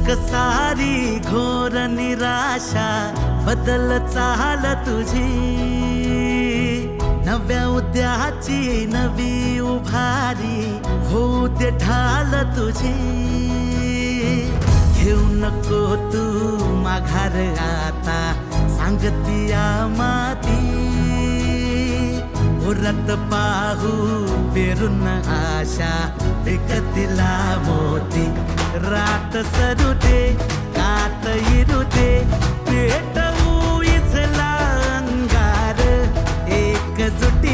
सारी घोर निराशा बदल चाल तुझी, नव्या उद्याची नवी उभारी होऊ दे ढाल तुझी। घेऊ नको तू माघार आता सांगतिया माती, उरत पाहू पेरून आशा विकतिला मोती। रात सरू दे कात इरू दे पेटवू इथला अंगार, एकजुट